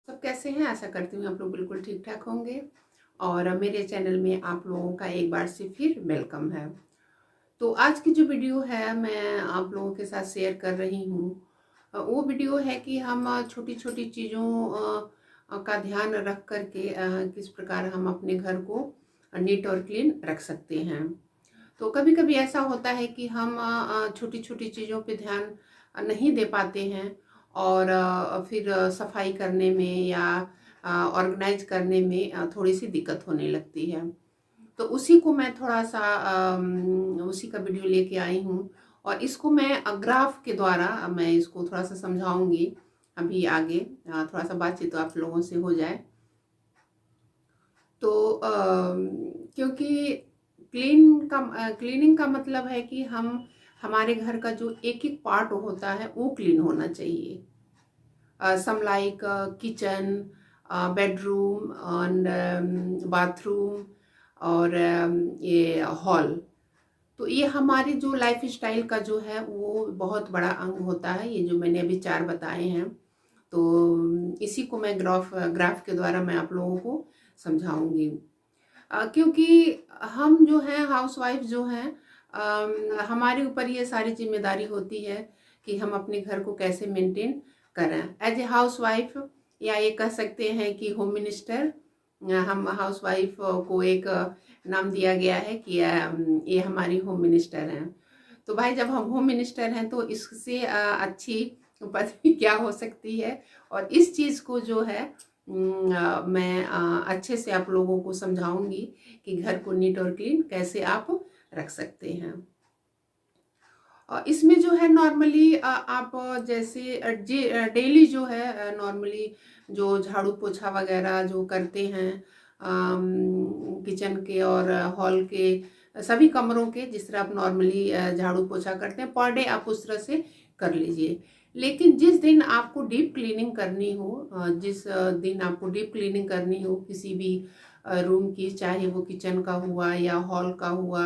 सब कैसे हैं? आशा करती हूँ आप लोग बिल्कुल ठीक ठाक होंगे और मेरे चैनल में आप लोगों का एक बार से फिर वेलकम है। तो आज की जो वीडियो है मैं आप लोगों के साथ शेयर कर रही हूँ। वो वीडियो है कि हम छोटी छोटी चीज़ों का ध्यान रख कर के किस प्रकार हम अपने घर को नीट और क्लीन रख सकते हैं। तो कभी कभी ऐसा होता है कि हम छोटी छोटी चीज़ों पे ध्यान नहीं दे पाते हैं और फिर सफाई करने में या ऑर्गेनाइज करने में थोड़ी सी दिक्कत होने लगती है। तो उसी को मैं थोड़ा सा उसी का वीडियो लेके आई हूँ और इसको मैं ग्राफ के द्वारा मैं इसको थोड़ा सा समझाऊंगी अभी आगे। थोड़ा सा बातचीत तो आप लोगों से हो जाए। तो क्योंकि क्लीनिंग का मतलब है कि हम हमारे घर का जो एक एक पार्ट होता है वो क्लीन होना चाहिए। Some like kitchen, bedroom and bathroom और ये हॉल। तो ये हमारी जो लाइफ स्टाइल का जो है वो बहुत बड़ा अंग होता है। ये जो मैंने अभी 4 बताए हैं, तो इसी को मैं ग्राफ के द्वारा मैं आप लोगों को समझाऊंगी। क्योंकि हम जो हैं हाउसवाइफ जो हैं, हमारे ऊपर ये सारी जिम्मेदारी होती है कि हम अपने घर को कैसे मेंटेन करें एज ए हाउसवाइफ, या ये कह सकते हैं कि होम मिनिस्टर। हम हाउसवाइफ को एक नाम दिया गया है कि ये हमारी होम मिनिस्टर हैं। तो भाई जब हम होम मिनिस्टर हैं तो इससे अच्छी पदवी क्या हो सकती है। और इस चीज़ को जो है मैं अच्छे से आप लोगों को समझाऊंगी कि घर को नीट और क्लीन कैसे आप रख सकते हैं। इसमें जो है नॉर्मली आप जैसे डेली जो है नॉर्मली जो झाड़ू पोछा वगैरह जो करते हैं किचन के और हॉल के सभी कमरों के, जिस तरह आप नॉर्मली झाड़ू पोछा करते हैं पर डे आप उस तरह से कर लीजिए। लेकिन जिस दिन आपको डीप क्लीनिंग करनी हो, जिस दिन आपको डीप क्लीनिंग करनी हो किसी भी रूम की, चाहे वो किचन का हुआ या हॉल का हुआ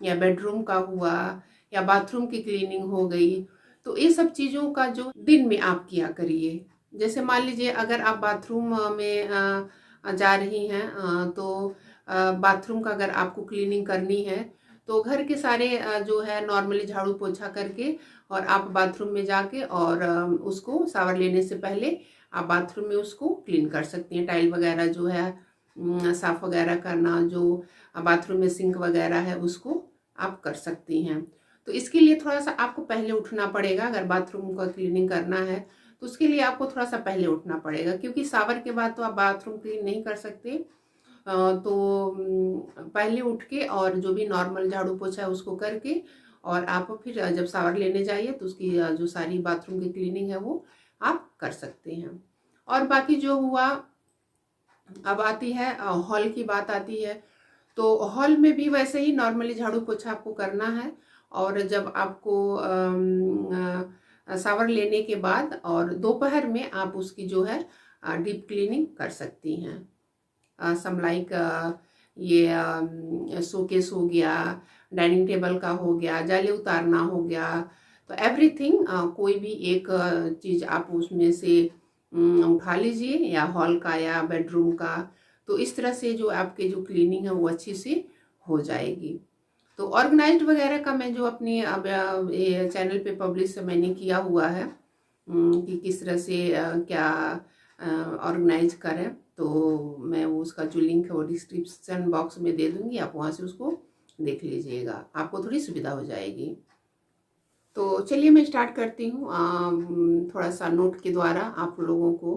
या बेडरूम का हुआ या बाथरूम की क्लीनिंग हो गई, तो ये सब चीज़ों का जो दिन में आप किया करिए। जैसे मान लीजिए अगर आप बाथरूम में जा रही हैं, तो बाथरूम का अगर आपको क्लीनिंग करनी है तो घर के सारे जो है नॉर्मली झाड़ू पोछा करके और आप बाथरूम में जाके और उसको शावर लेने से पहले आप बाथरूम में उसको क्लीन कर सकती हैं। टाइल वगैरह जो है साफ वगैरह करना, जो बाथरूम में सिंक वगैरह है उसको आप कर सकती हैं। तो इसके लिए थोड़ा सा आपको पहले उठना पड़ेगा। अगर बाथरूम का क्लीनिंग करना है तो उसके लिए आपको थोड़ा सा पहले उठना पड़ेगा, क्योंकि शावर के बाद तो आप बाथरूम क्लीन नहीं कर सकते। तो पहले उठ के और जो भी नॉर्मल झाड़ू पोछा है उसको करके और आप फिर जब शावर लेने जाइए तो उसकी जो सारी बाथरूम की क्लीनिंग है वो आप कर सकते हैं। और बाकी जो हुआ, अब आती है हॉल की बात आती है। तो हॉल में भी वैसे ही नॉर्मली झाड़ू पोछा आपको करना है और जब आपको शावर लेने के बाद और दोपहर में आप उसकी जो है डीप क्लीनिंग कर सकती हैं। सम लाइक ये शोकेस हो गया, डाइनिंग टेबल का हो गया, जाले उतारना हो गया, तो एवरीथिंग कोई भी एक चीज़ आप उसमें से उठा लीजिए, या हॉल का या बेडरूम का। तो इस तरह से जो आपके जो क्लीनिंग है वो अच्छी से हो जाएगी। तो ऑर्गेनाइज्ड वगैरह का मैं जो अपनी अब ये चैनल पे पब्लिश मैंने किया हुआ है कि किस तरह से क्या ऑर्गेनाइज करें, तो मैं उसका जो लिंक है वो डिस्क्रिप्शन बॉक्स में दे दूंगी, आप वहाँ से उसको देख लीजिएगा, आपको थोड़ी सुविधा हो जाएगी। तो चलिए मैं स्टार्ट करती हूँ थोड़ा सा नोट के द्वारा आप लोगों को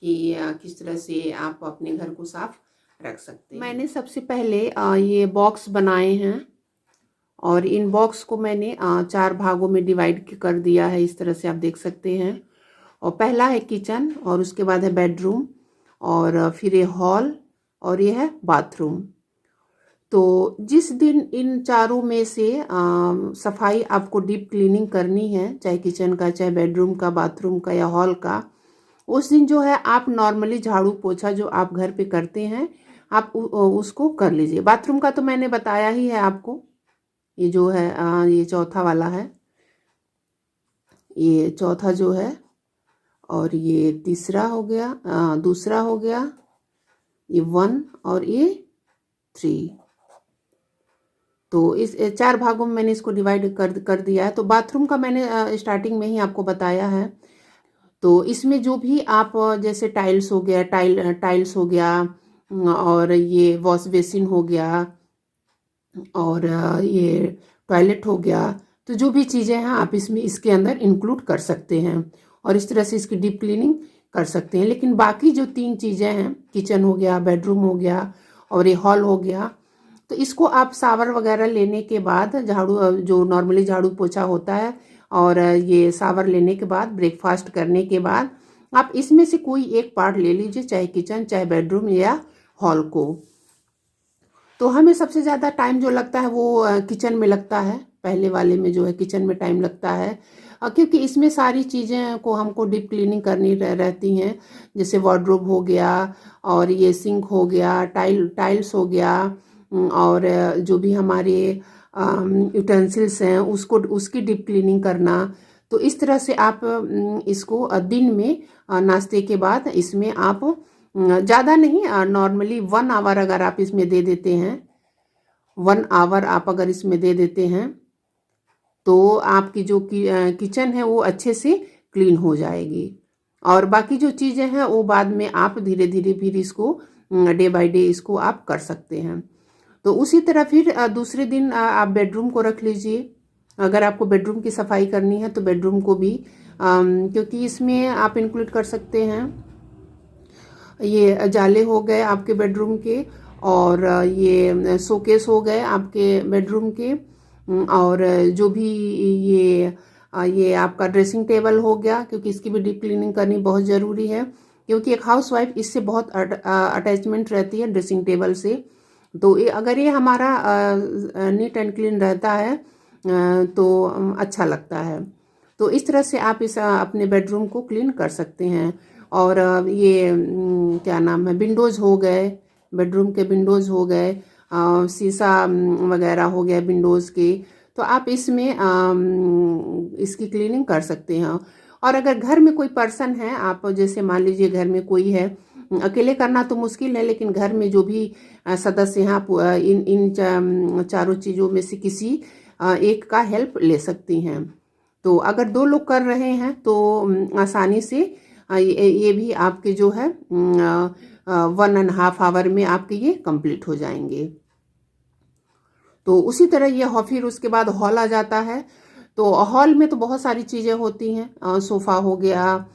कि किस तरह से आप अपने घर को साफ रख सकते हैं। मैंने सबसे पहले ये बॉक्स बनाए हैं और इन बॉक्स को मैंने 4 भागों में डिवाइड कर दिया है, इस तरह से आप देख सकते हैं। और पहला है किचन और उसके बाद है बेडरूम और फिर ये हॉल और ये है बाथरूम। तो जिस दिन इन चारों में से सफाई आपको डीप क्लीनिंग करनी है, चाहे किचन का, चाहे बेडरूम का, बाथरूम का या हॉल का, उस दिन जो है आप नॉर्मली झाड़ू पोछा जो आप घर पे करते हैं आप उसको कर लीजिए। बाथरूम का तो मैंने बताया ही है आपको, ये जो है ये चौथा वाला है, ये चौथा जो है। और ये तीसरा हो गया, दूसरा हो गया, ये 1 और ये 3। तो इस 4 भागों में मैंने इसको डिवाइड कर दिया है। तो बाथरूम का मैंने स्टार्टिंग में ही आपको बताया है। तो इसमें जो भी आप जैसे टाइल्स हो गया, टाइल्स हो गया, और ये वॉश बेसिन हो गया, और ये टॉयलेट हो गया, तो जो भी चीज़ें हैं आप इसमें इसके अंदर इंक्लूड कर सकते हैं और इस तरह से इसकी डीप क्लीनिंग कर सकते हैं। लेकिन बाकी जो 3 चीज़ें हैं, किचन हो गया, बेडरूम हो गया और ये हॉल हो गया, तो इसको आप शावर वगैरह लेने के बाद, झाड़ू जो नॉर्मली झाड़ू पोछा होता है, और ये शावर लेने के बाद, ब्रेकफास्ट करने के बाद आप इसमें से कोई एक पार्ट ले लीजिए, चाहे किचन, चाहे बेडरूम या हॉल को। तो हमें सबसे ज़्यादा टाइम जो लगता है वो किचन में लगता है। पहले वाले में जो है किचन में टाइम लगता है, क्योंकि इसमें सारी चीज़ें को हमको डीप क्लीनिंग करनी रहती हैं। जैसे वार्डरोब हो गया, और ये सिंक हो गया, टाइल्स हो गया, और जो भी हमारे यूटेंसिल्स हैं उसकी डीप क्लीनिंग करना। तो इस तरह से आप इसको दिन में नाश्ते के बाद इसमें आप ज़्यादा नहीं, नॉर्मली 1 आवर अगर आप इसमें दे देते हैं, 1 आवर आप अगर इसमें दे देते हैं, तो आपकी जो किचन है वो अच्छे से क्लीन हो जाएगी। और बाकी जो चीज़ें हैं वो बाद में आप धीरे धीरे फिर इसको डे बाय डे इसको आप कर सकते हैं। तो उसी तरह फिर दूसरे दिन आप बेडरूम को रख लीजिए। अगर आपको बेडरूम की सफाई करनी है तो बेडरूम को भी, क्योंकि इसमें आप इंक्लूड कर सकते हैं, ये जाले हो गए आपके बेडरूम के, और ये शोकेस हो गए आपके बेडरूम के, और जो भी ये आपका ड्रेसिंग टेबल हो गया, क्योंकि इसकी भी डीप क्लीनिंग करनी बहुत ज़रूरी है, क्योंकि एक हाउसवाइफ इससे बहुत अटैचमेंट रहती है ड्रेसिंग टेबल से। तो अगर ये हमारा नीट एंड क्लीन रहता है तो अच्छा लगता है। तो इस तरह से आप इस अपने बेडरूम को क्लीन कर सकते हैं। और ये क्या नाम है, विंडोज़ हो गए, बेडरूम के विंडोज़ हो गए, शीशा वगैरह हो गया विंडोज़ के, तो आप इसमें इसकी क्लीनिंग कर सकते हैं। और अगर घर में कोई पर्सन है, आप जैसे मान लीजिए घर में कोई है, अकेले करना तो मुश्किल है, लेकिन घर में जो भी सदस्य हैं, आप इन चारों चीज़ों में से किसी एक का हेल्प ले सकती हैं। तो अगर 2 लोग कर रहे हैं तो आसानी से ये भी आपके जो है 1.5 आवर में आपके ये कंप्लीट हो जाएंगे। तो उसी तरह ये फिर उसके बाद हॉल आ जाता है। तो हॉल में तो बहुत सारी चीज़ें होती हैं, सोफ़ा हो गया,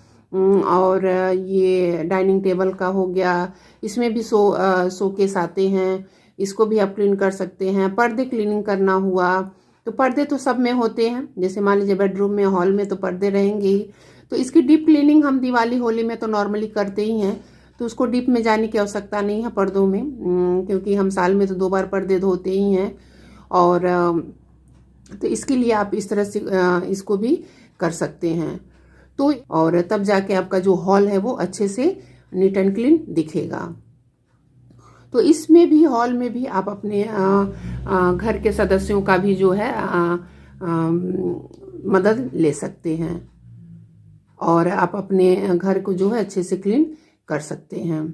और ये डाइनिंग टेबल का हो गया, इसमें भी शोकेस आते हैं, इसको भी आप क्लीन कर सकते हैं। पर्दे क्लीनिंग करना हुआ, तो पर्दे तो सब में होते हैं, जैसे मान लीजिए बेडरूम में, हॉल में तो पर्दे रहेंगे ही। तो इसकी डीप क्लीनिंग हम दिवाली होली में तो नॉर्मली करते ही हैं, तो उसको डीप में जाने की आवश्यकता नहीं है पर्दों में, क्योंकि हम साल में तो 2 बार पर्दे धोते ही हैं। और तो इसके लिए आप इस तरह से इसको भी कर सकते हैं। तो और तब जाके आपका जो हॉल है वो अच्छे से नीट एंड क्लीन दिखेगा। तो इसमें भी, हॉल में भी आप अपने घर के सदस्यों का भी जो है मदद ले सकते हैं, और आप अपने घर को जो है अच्छे से क्लीन कर सकते हैं।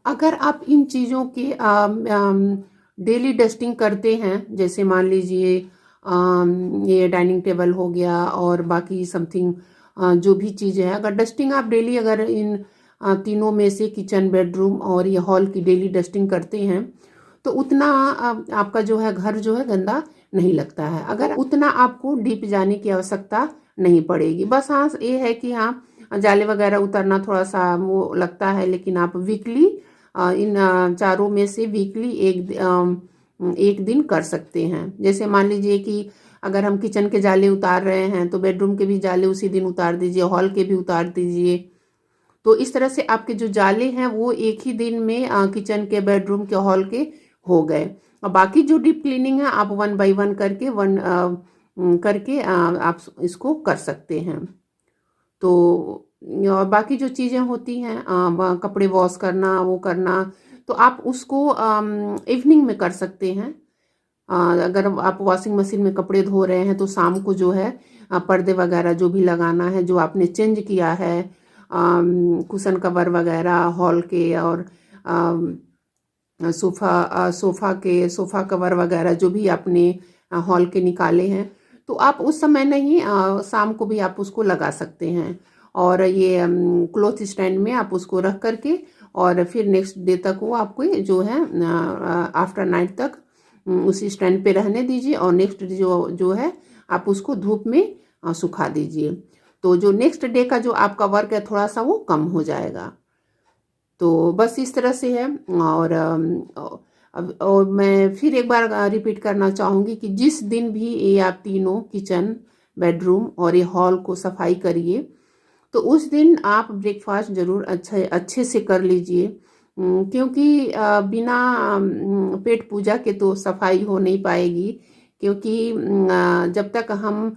अगर आप इन चीज़ों की डेली डस्टिंग करते हैं, जैसे मान लीजिए ये डाइनिंग टेबल हो गया और बाकी समथिंग जो भी चीज़ें हैं, अगर डस्टिंग आप डेली अगर इन तीनों में से किचन, बेडरूम और ये हॉल की डेली डस्टिंग करते हैं, तो उतना आपका जो है घर जो है गंदा नहीं लगता है। अगर उतना आपको डीप जाने की आवश्यकता नहीं पड़ेगी। बस हाँ, ये है कि हाँ, जाले वगैरह उतरना थोड़ा सा वो लगता है, लेकिन आप वीकली इन चारों में से वीकली एक दिन कर सकते हैं। जैसे मान लीजिए कि अगर हम किचन के जाले उतार रहे हैं तो बेडरूम के भी जाले उसी दिन उतार दीजिए, हॉल के भी उतार दीजिए। तो इस तरह से आपके जो जाले हैं वो एक ही दिन में किचन के, बेडरूम के, हॉल के हो गए। और बाकी जो डीप क्लीनिंग है आप 1 बाय 1 करके आप इसको कर सकते हैं। तो और बाकी जो चीज़ें होती हैं, कपड़े वॉश करना, वो करना, तो आप उसको इवनिंग में कर सकते हैं। अगर आप वॉशिंग मशीन में कपड़े धो रहे हैं तो शाम को जो है पर्दे वगैरह जो भी लगाना है, जो आपने चेंज किया है, कुशन कवर वगैरह हॉल के और सोफ़ा कवर वगैरह जो भी आपने हॉल के निकाले हैं, तो आप उस समय नहीं, शाम को भी आप उसको लगा सकते हैं। और ये क्लॉथ स्टैंड में आप उसको रख करके और फिर नेक्स्ट डे तक वो आपको जो है आफ्टर नाइट तक उसी स्टैंड पे रहने दीजिए और नेक्स्ट जो है आप उसको धूप में सुखा दीजिए। तो जो नेक्स्ट डे का जो आपका वर्क है थोड़ा सा वो कम हो जाएगा। तो बस इस तरह से है। और मैं फिर एक बार रिपीट करना चाहूँगी कि जिस दिन भी ये आप तीनों किचन, बेडरूम और ये हॉल को सफाई करिए, तो उस दिन आप ब्रेकफास्ट ज़रूर अच्छे से कर लीजिए, क्योंकि बिना पेट पूजा के तो सफाई हो नहीं पाएगी। क्योंकि जब तक हम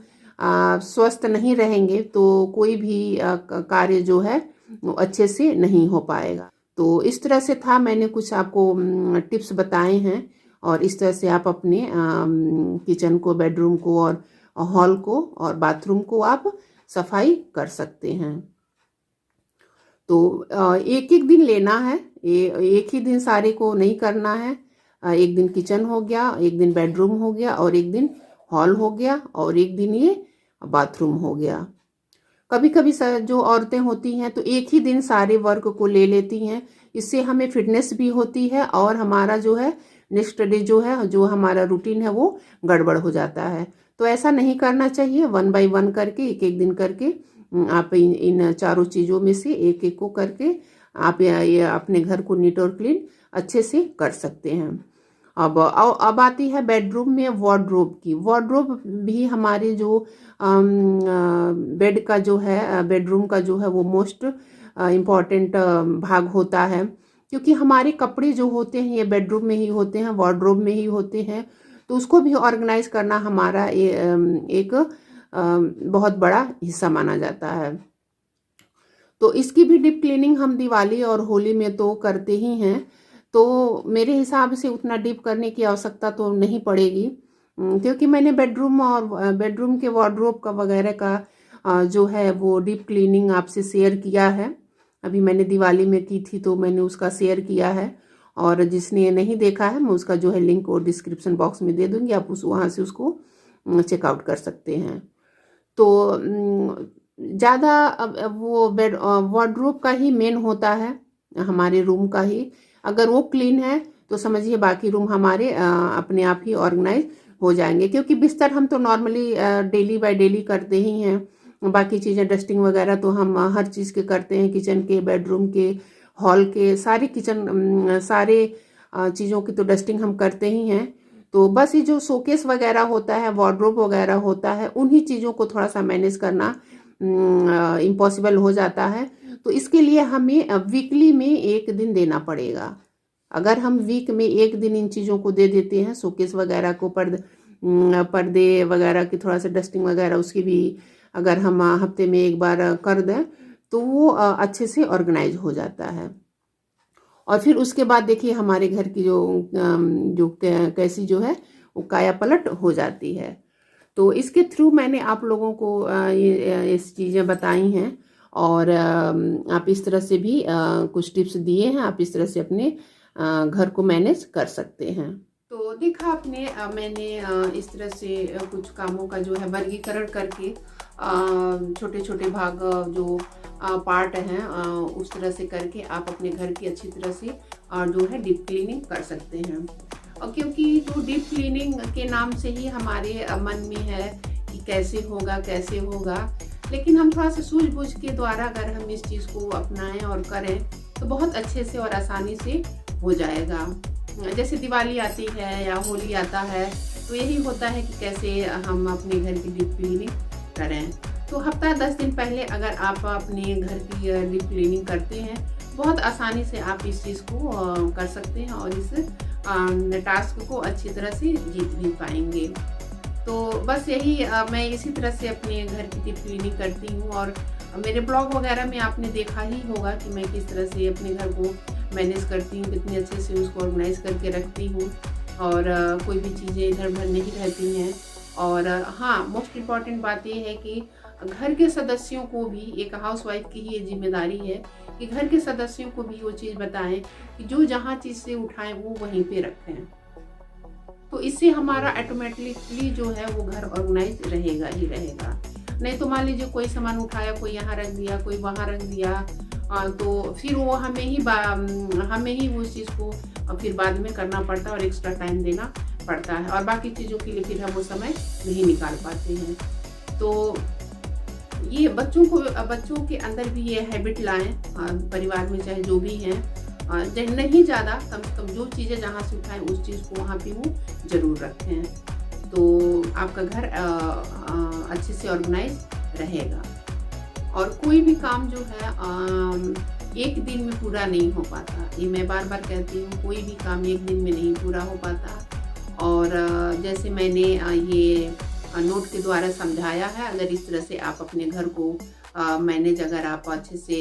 स्वस्थ नहीं रहेंगे तो कोई भी कार्य जो है वो अच्छे से नहीं हो पाएगा। तो इस तरह से था, मैंने कुछ आपको टिप्स बताए हैं और इस तरह से आप अपने किचन को, बेडरूम को और हॉल को और बाथरूम को आप सफाई कर सकते हैं। तो एक एक दिन लेना है, एक ही दिन सारे को नहीं करना है। एक दिन किचन हो गया, एक दिन बेडरूम हो गया और एक दिन हॉल हो गया और एक दिन ये बाथरूम हो गया। कभी कभी जो औरतें होती हैं तो एक ही दिन सारे वर्क को ले लेती हैं, इससे हमें फिटनेस भी होती है और हमारा जो है नेक्स्ट डे जो है जो हमारा रूटीन है वो गड़बड़ हो जाता है। तो ऐसा नहीं करना चाहिए, 1 बाय 1 करके एक एक दिन करके आप इन चारों चीज़ों में से एक एक को करके आप ये अपने घर को नीट और क्लीन अच्छे से कर सकते हैं। अब आती है बेडरूम में वार्डरोब की। वार्डरोब भी हमारे जो बेड का जो है, बेडरूम का जो है वो मोस्ट इम्पॉर्टेंट भाग होता है, क्योंकि हमारे कपड़े जो होते हैं ये बेडरूम में ही होते हैं, वार्डरोब में ही होते हैं। तो उसको भी ऑर्गेनाइज करना हमारा एक बहुत बड़ा हिस्सा माना जाता है। तो इसकी भी डीप क्लीनिंग हम दिवाली और होली में तो करते ही हैं, तो मेरे हिसाब से उतना डीप करने की आवश्यकता तो नहीं पड़ेगी, क्योंकि मैंने बेडरूम के वार्डरोब का वगैरह का जो है वो डीप क्लीनिंग आपसे शेयर किया है। अभी मैंने दिवाली में की थी तो मैंने उसका शेयर किया है, और जिसने नहीं देखा है मैं उसका जो है लिंक और डिस्क्रिप्शन बॉक्स में दे दूंगी, आप वहाँ से उसको चेकआउट कर सकते हैं। तो ज़्यादा वो वार्डरोब का ही मेन होता है, हमारे रूम का ही। अगर वो क्लीन है तो समझिए बाकी रूम हमारे अपने आप ही ऑर्गेनाइज हो जाएंगे, क्योंकि बिस्तर हम तो नॉर्मली डेली बाय डेली करते ही हैं। बाकी चीज़ें डस्टिंग वगैरह तो हम हर चीज़ के करते हैं, किचन के, बेडरूम के, हॉल के, सारे चीज़ों की तो डस्टिंग हम करते ही हैं। तो बस ये जो शोकेस वगैरह होता है, वार्डरोब वगैरह होता है, उन्हीं चीज़ों को थोड़ा सा मैनेज करना इम्पॉसिबल हो जाता है। तो इसके लिए हमें वीकली में एक दिन देना पड़ेगा। अगर हम वीक में एक दिन इन चीज़ों को दे देते हैं, शोकेस वगैरह को, पर्दे वगैरह की थोड़ा सा डस्टिंग वगैरह उसकी भी अगर हम हफ्ते में एक बार कर दें तो वो अच्छे से ऑर्गेनाइज हो जाता है। और फिर उसके बाद देखिए हमारे घर की जो कैसी जो है वो काया पलट हो जाती है। तो इसके थ्रू मैंने आप लोगों को ये चीज़ें बताई हैं, और आप इस तरह से भी कुछ टिप्स दिए हैं, आप इस तरह से अपने घर को मैनेज कर सकते हैं। तो देखा आपने, मैंने इस तरह से कुछ कामों का जो है वर्गीकरण करके छोटे छोटे भाग जो पार्ट हैं उस तरह से करके आप अपने घर की अच्छी तरह से जो है डीप क्लीनिंग कर सकते हैं। और क्योंकि जो डीप क्लीनिंग के नाम से ही हमारे मन में है कि कैसे होगा, लेकिन हम थोड़ा सा सूझबूझ के द्वारा अगर हम इस चीज़ को अपनाएं और करें तो बहुत अच्छे से और आसानी से हो जाएगा। जैसे दिवाली आती है या होली आता है तो यही होता है कि कैसे हम अपने घर की डीप क्लीनिंग करें। तो हफ्ता 10 दिन पहले अगर आप अपने घर की डीप क्लीनिंग करते हैं, बहुत आसानी से आप इस चीज़ को कर सकते हैं और इस टास्क को अच्छी तरह से जीत भी पाएंगे। तो बस यही मैं इसी तरह से अपने घर की डीप क्लीनिंग करती हूँ, और मेरे ब्लॉग वगैरह में आपने देखा ही होगा कि मैं किस तरह से अपने घर को मैनेज करती हूँ, कितने अच्छे से उसको ऑर्गेनाइज करके रखती हूँ। और कोई भी चीज़ें इधर उधर नहीं रहती हैं। और हाँ, मोस्ट इम्पॉर्टेंट बात ये है कि घर के सदस्यों को भी, एक हाउसवाइफ की ही ये जिम्मेदारी है कि घर के सदस्यों को भी वो चीज़ बताएं कि जो जहाँ चीज़ से उठाएं वो वहीं पे रखें। तो इससे हमारा ऑटोमेटिकली जो है वो घर ऑर्गेनाइज रहेगा ही रहेगा। नहीं तो मान लीजिए कोई सामान उठाया, कोई यहाँ रख दिया, कोई वहाँ रख दिया, तो फिर वो हमें ही उस चीज़ को फिर बाद में करना पड़ता है और एक्स्ट्रा टाइम देना पड़ता है, और बाकी चीज़ों के लिए फिर हम वो समय नहीं निकाल पाते हैं। तो ये बच्चों के अंदर भी ये हैबिट लाएं, परिवार में चाहे जो भी हैं, नहीं ज़्यादा, कम से कम जो चीज़ें जहाँ से उठाएं उस चीज़ को वहाँ पे वो ज़रूर रखें। तो आपका घर अच्छे से ऑर्गेनाइज रहेगा। और कोई भी काम जो है एक दिन में पूरा नहीं हो पाता, ये मैं बार बार कहती हूँ, कोई भी काम एक दिन में नहीं पूरा हो पाता। और जैसे मैंने ये नोट के द्वारा समझाया है, अगर इस तरह से आप अपने घर को मैनेज अगर आप अच्छे से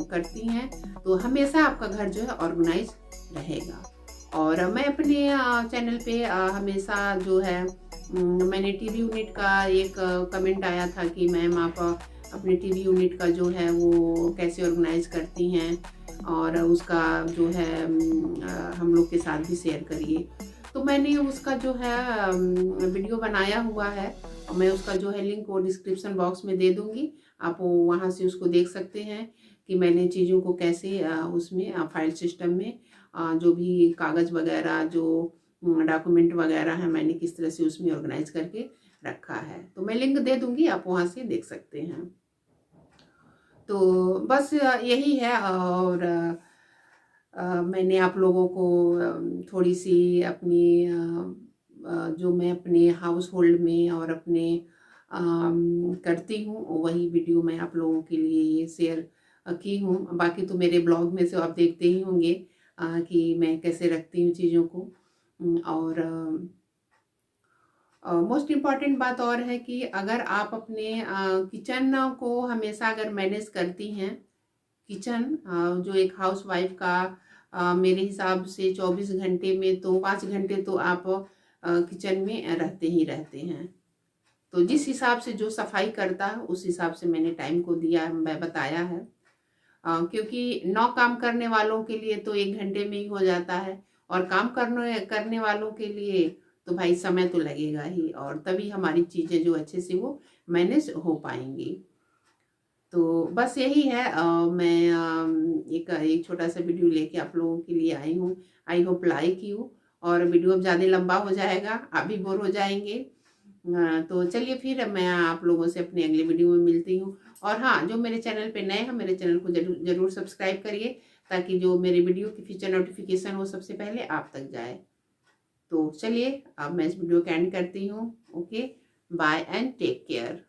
करती हैं तो हमेशा आपका घर जो है ऑर्गेनाइज रहेगा। और मैं अपने चैनल पे हमेशा जो है, मैंने टीवी यूनिट का एक कमेंट आया था कि मैम आप अपने टीवी यूनिट का जो है वो कैसे ऑर्गेनाइज करती हैं, और उसका जो है हम लोग के साथ भी शेयर करिए। तो मैंने उसका जो है वीडियो बनाया हुआ है, और मैं उसका जो है लिंक वो डिस्क्रिप्शन बॉक्स में दे दूँगी, आप वहाँ से उसको देख सकते हैं कि मैंने चीज़ों को कैसे उसमें फाइल सिस्टम में जो भी कागज़ वगैरह, जो डॉक्यूमेंट वगैरह है, मैंने किस तरह से उसमें ऑर्गेनाइज करके रखा है। तो मैं लिंक दे दूँगी, आप वहाँ से देख सकते हैं। तो बस यही है। और मैंने आप लोगों को थोड़ी सी अपनी जो मैं अपने हाउस होल्ड में और अपने करती हूँ वही वीडियो मैं आप लोगों के लिए ये शेयर की हूँ। बाकी तो मेरे ब्लॉग में से आप देखते ही होंगे कि मैं कैसे रखती हूँ चीज़ों को। और मोस्ट इम्पॉर्टेंट बात और है कि अगर आप अपने किचन को हमेशा अगर मैनेज करती हैं, किचन जो एक हाउस वाइफ का मेरे हिसाब से 24 घंटे में तो 5 घंटे तो आप किचन में रहते ही रहते हैं। तो जिस हिसाब से जो सफाई करता है उस हिसाब से मैंने टाइम को दिया, मैं बताया है। क्योंकि 9 काम करने वालों के लिए तो 1 घंटे में ही हो जाता है, और काम करने वालों के लिए तो भाई समय तो लगेगा ही, और तभी हमारी चीज़ें जो अच्छे से वो मैनेज हो पाएंगी। तो बस यही है, मैं एक छोटा सा वीडियो लेके आप लोगों के लिए आई हूँ। I hope like you. और वीडियो अब ज़्यादा लंबा हो जाएगा, आप भी बोर हो जाएंगे। तो चलिए फिर मैं आप लोगों से अपने अगले वीडियो में मिलती हूँ। और हाँ, जो मेरे चैनल पे नए हैं, मेरे चैनल को जरूर सब्सक्राइब करिए, ताकि जो मेरे वीडियो की फ्यूचर नोटिफिकेशन वो सबसे पहले आप तक जाए। तो चलिए अब मैं इस वीडियो को एंड करती हूँ। Okay, bye and take care.